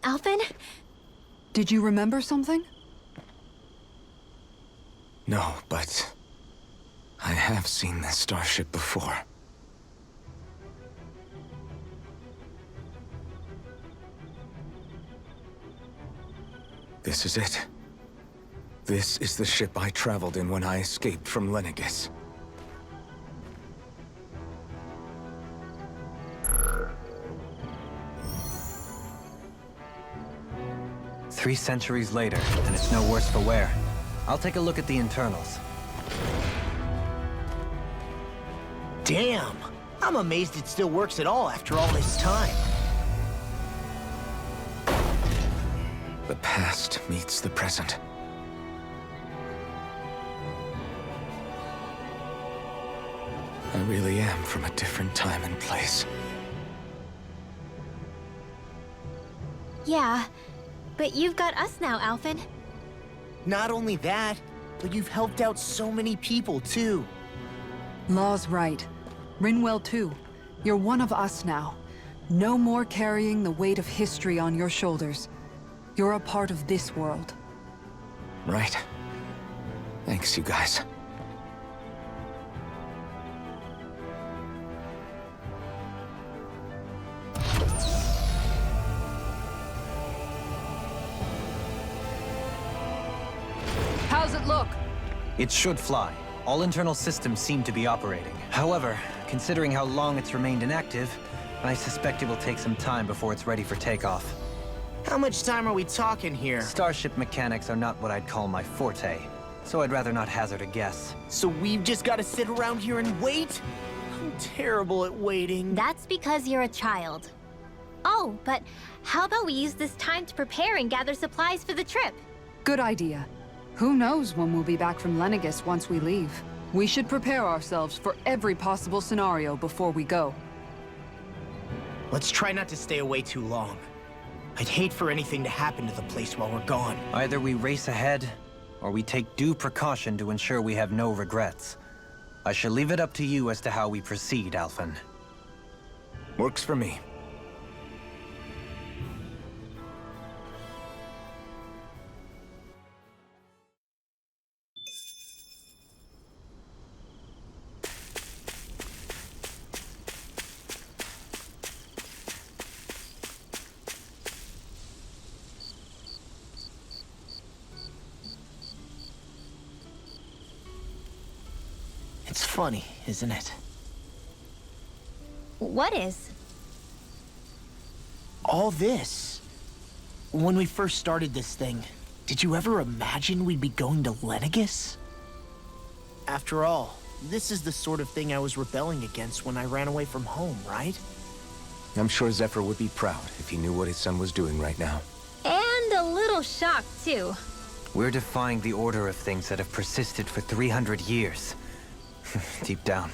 Alphen? Did you remember something? No, but I have seen this starship before. This is it. This is the ship I traveled in when I escaped from Lenegis. Three centuries later, and it's no worse for wear. I'll take a look at the internals. Damn! I'm amazed it still works at all after all this time. The past meets the present. I really am from a different time and place. Yeah, but you've got us now, Alphen. Not only that, but you've helped out so many people, too. Law's right. Rinwell too. You're one of us now. No more carrying the weight of history on your shoulders. You're a part of this world. Right. Thanks, you guys. How's it look? It should fly. All internal systems seem to be operating. However, considering how long it's remained inactive, I suspect it will take some time before it's ready for takeoff. How much time are we talking here? Starship mechanics are not what I'd call my forte, so I'd rather not hazard a guess. So we've just got to sit around here and wait? I'm terrible at waiting. That's because you're a child. Oh, but how about we use this time to prepare and gather supplies for the trip? Good idea. Who knows when we'll be back from Lenegis once we leave? We should prepare ourselves for every possible scenario before we go. Let's try not to stay away too long. I'd hate for anything to happen to the place while we're gone. Either we race ahead, or we take due precaution to ensure we have no regrets. I shall leave it up to you as to how we proceed, Alphen. Works for me. It's funny, isn't it? What is? All this. When we first started this thing, did you ever imagine we'd be going to Lenegis? After all, this is the sort of thing I was rebelling against when I ran away from home, right? I'm sure Zephyr would be proud if he knew what his son was doing right now. And a little shocked, too. We're defying the order of things that have persisted for 300 years. Deep down,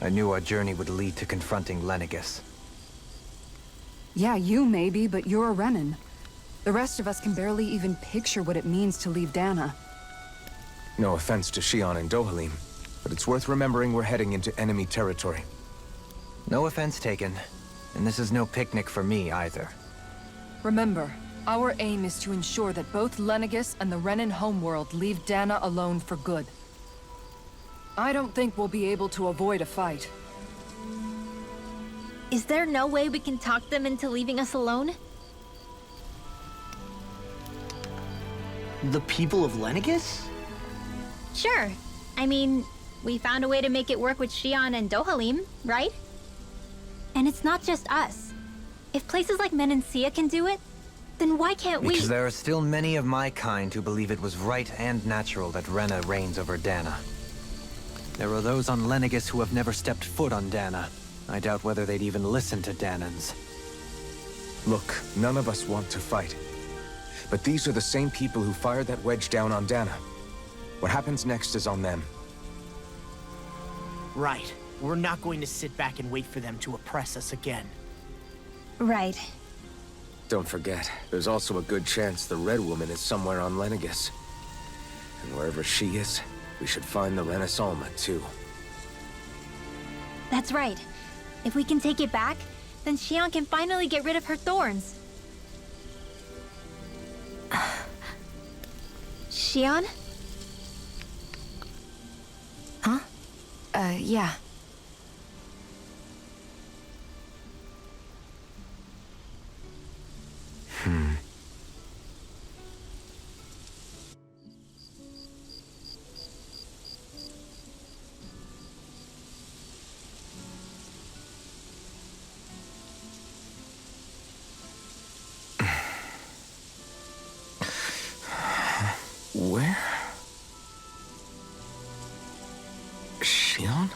I knew our journey would lead to confronting Lenegis. Yeah, you maybe, but you're a Renan. The rest of us can barely even picture what it means to leave Dana. No offense to Shion and Dohalim, but it's worth remembering we're heading into enemy territory. No offense taken, and this is no picnic for me either. Remember, our aim is to ensure that both Lenegis and the Renan homeworld leave Dana alone for good. I don't think we'll be able to avoid a fight. Is there no way we can talk them into leaving us alone? The people of Lenegis? Sure. I mean, we found a way to make it work with Shion and Dohalim, right? And it's not just us. If places like Menancia can do it, then why can't we? Because there are still many of my kind who believe it was right and natural that Rena reigns over Dana. There are those on Lenegis who have never stepped foot on Dana. I doubt whether they'd even listen to Danans. Look, none of us want to fight. But these are the same people who fired that wedge down on Dana. What happens next is on them. Right. We're not going to sit back and wait for them to oppress us again. Right. Don't forget, there's also a good chance the Red Woman is somewhere on Lenegis. And wherever she is, we should find the Renaissance too. That's right. If we can take it back, then Shion can finally get rid of her thorns. Shion? Huh? Yeah. Where? Shion?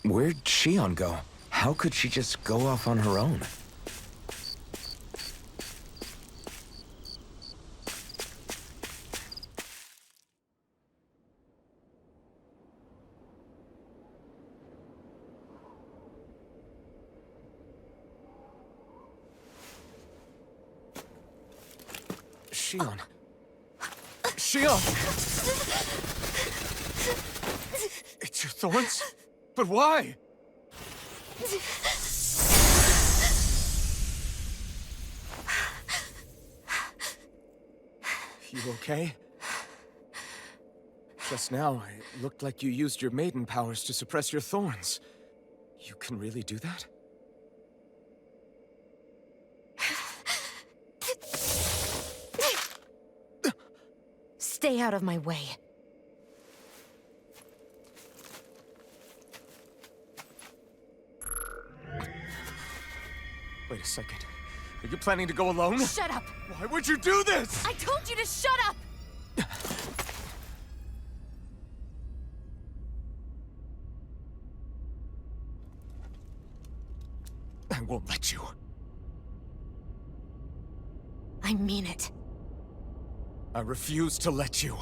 Where'd Shion go? How could she just go off on her own? Shion. Shion! It's your thorns? But why? You okay? Just now, it looked like you used your maiden powers to suppress your thorns. You can really do that? Stay out of my way. Wait a second. Are you planning to go alone? Shut up! Why would you do this? I told you to shut up! I won't let you. I mean it. I refuse to let you.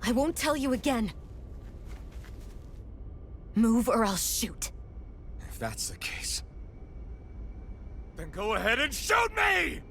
I won't tell you again. Move or I'll shoot. If that's the case, then go ahead and shoot me!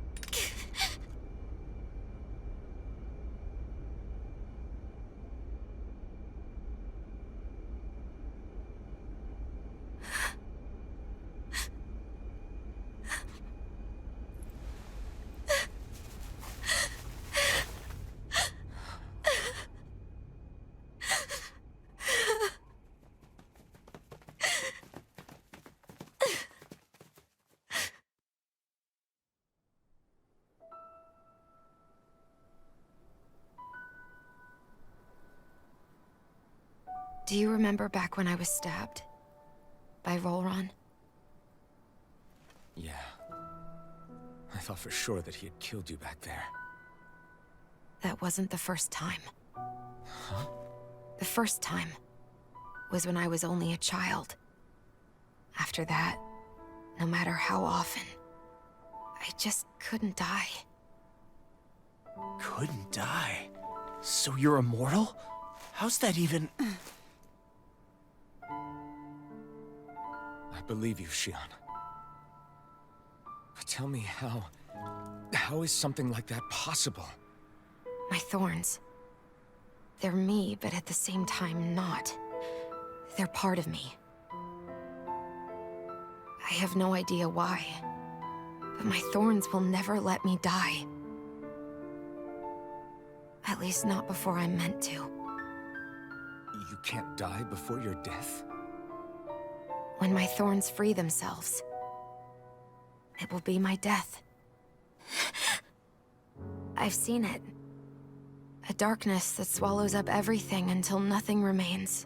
Do you remember back when I was stabbed? By Volron? Yeah. I thought for sure that he had killed you back there. That wasn't the first time. The first time was when I was only a child. After that, no matter how often, I just couldn't die. Couldn't die? So you're immortal? How's that even... I believe you, Shion. But tell me how is something like that possible? My thorns. They're me, but at the same time not. They're part of me. I have no idea why, but my thorns will never let me die. At least not before I'm meant to. You can't die before your death? When my thorns free themselves, it will be my death. I've seen it. A darkness that swallows up everything until nothing remains.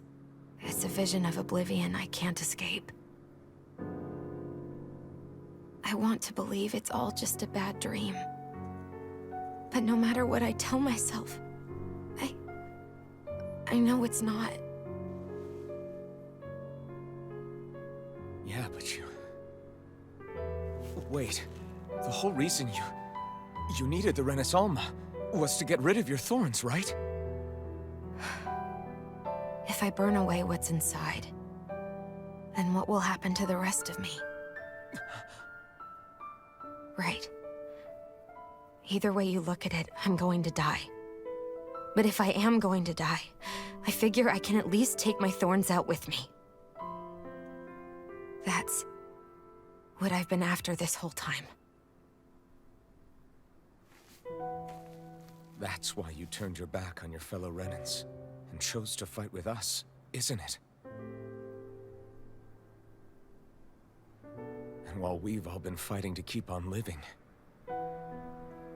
It's a vision of oblivion I can't escape. I want to believe it's all just a bad dream. But no matter what I tell myself, I know it's not. Yeah, but you... Wait. The whole reason you needed the Renaissance was to get rid of your thorns, right? If I burn away what's inside, then what will happen to the rest of me? Right. Either way you look at it, I'm going to die. But if I am going to die, I figure I can at least take my thorns out with me. That's what I've been after this whole time. That's why you turned your back on your fellow Renans and chose to fight with us, isn't it? And while we've all been fighting to keep on living,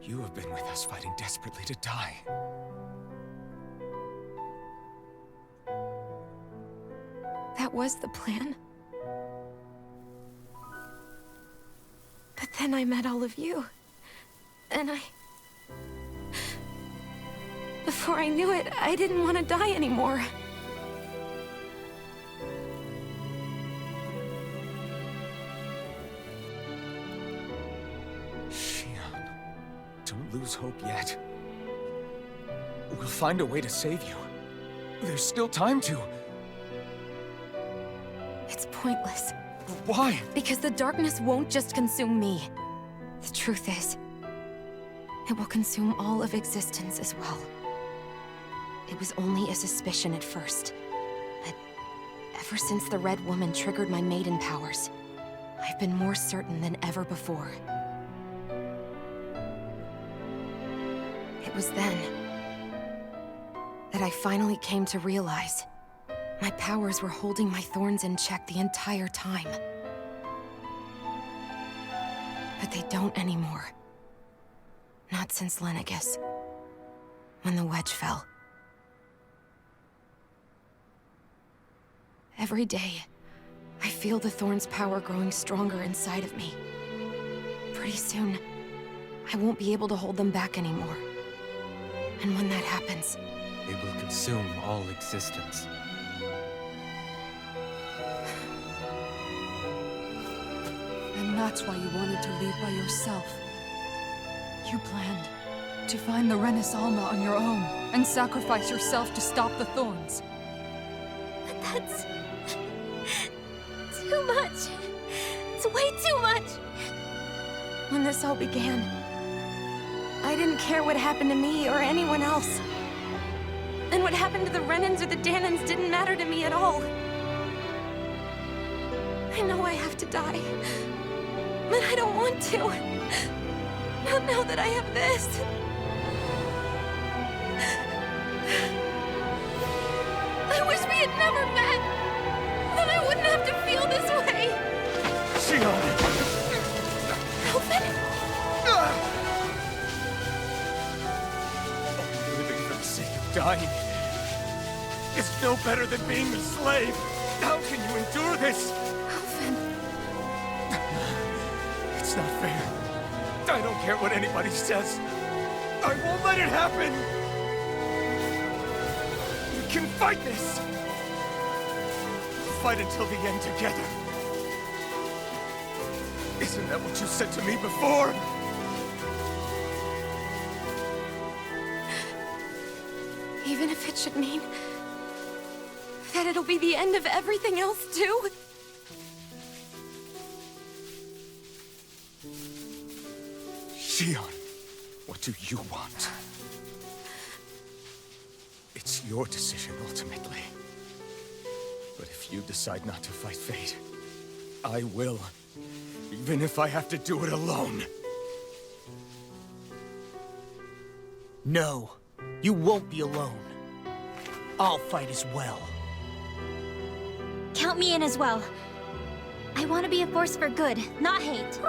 you have been with us fighting desperately to die. That was the plan. But then I met all of you. And before I knew it, I didn't want to die anymore. Shion, don't lose hope yet. We'll find a way to save you. There's still time to. It's pointless. Why? Because the darkness won't just consume me. The truth is, it will consume all of existence as well. It was only a suspicion at first, but ever since the Red Woman triggered my maiden powers, I've been more certain than ever before. It was then that I finally came to realize my powers were holding my thorns in check the entire time. But they don't anymore. Not since Lenegis, when the wedge fell. Every day, I feel the thorn's power growing stronger inside of me. Pretty soon, I won't be able to hold them back anymore. And when that happens, It will consume all existence. And that's why you wanted to leave by yourself. You planned to find the Renis Alma on your own and sacrifice yourself to stop the thorns. But that's too much. It's way too much. when this all began, I didn't care what happened to me or anyone else. And what happened to the Renans or the Dahnans didn't matter to me at all. I know I have to die, but I don't want to. Not now that I have this. I wish we had never met. Then I wouldn't have to feel this way. Shion! Alphen? Living for the sake of dying is no better than being a slave. How can you endure this? Alphen. It's not fair. I don't care what anybody says. I won't let it happen. We can fight this. Fight until the end together. Isn't that what you said to me before? Even if it should mean that it'll be the end of everything else, too? Shion, what do you want? It's your decision, ultimately. But if you decide not to fight fate, I will. Even if I have to do it alone. No, you won't be alone. I'll fight as well. Count me in as well. I want to be a force for good, not hate.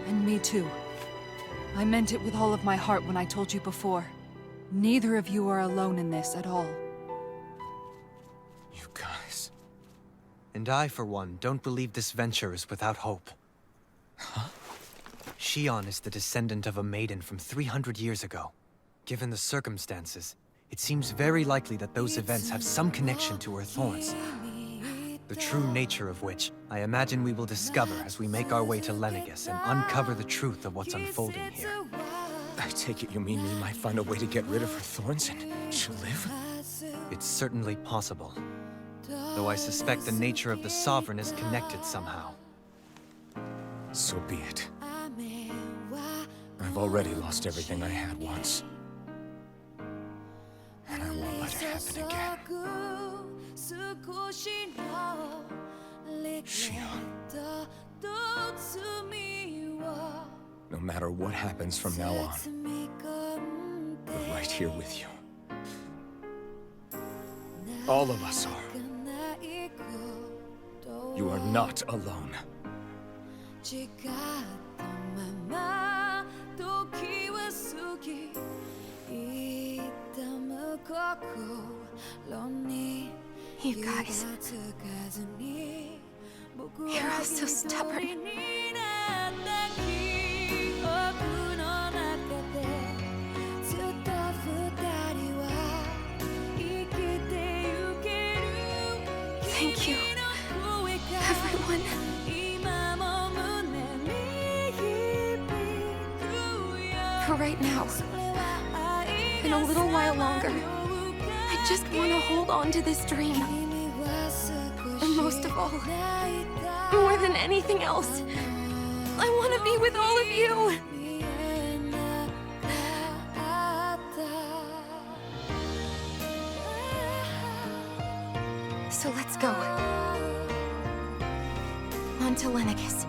And me too. I meant it with all of my heart when I told you before. Neither of you are alone in this at all. You guys... And I, for one, don't believe this venture is without hope. Huh? Shion is the descendant of a maiden from 300 years ago. Given the circumstances, it seems very likely that those events have some connection to her thorns. The true nature of which, I imagine we will discover as we make our way to Lenegis and uncover the truth of what's unfolding here. I take it you mean we might find a way to get rid of her thorns and she'll live? It's certainly possible. Though I suspect the nature of the Sovereign is connected somehow. So be it. I've already lost everything I had once. happen again. Shion. No matter what happens from now on, we're right here with you. All of us are. You are not alone. You guys. You're all so stubborn. Thank you, everyone. For right now, in a little while longer, I just want to hold on to this dream. And most of all, more than anything else, I want to be with all of you. So let's go. On to Lenegis.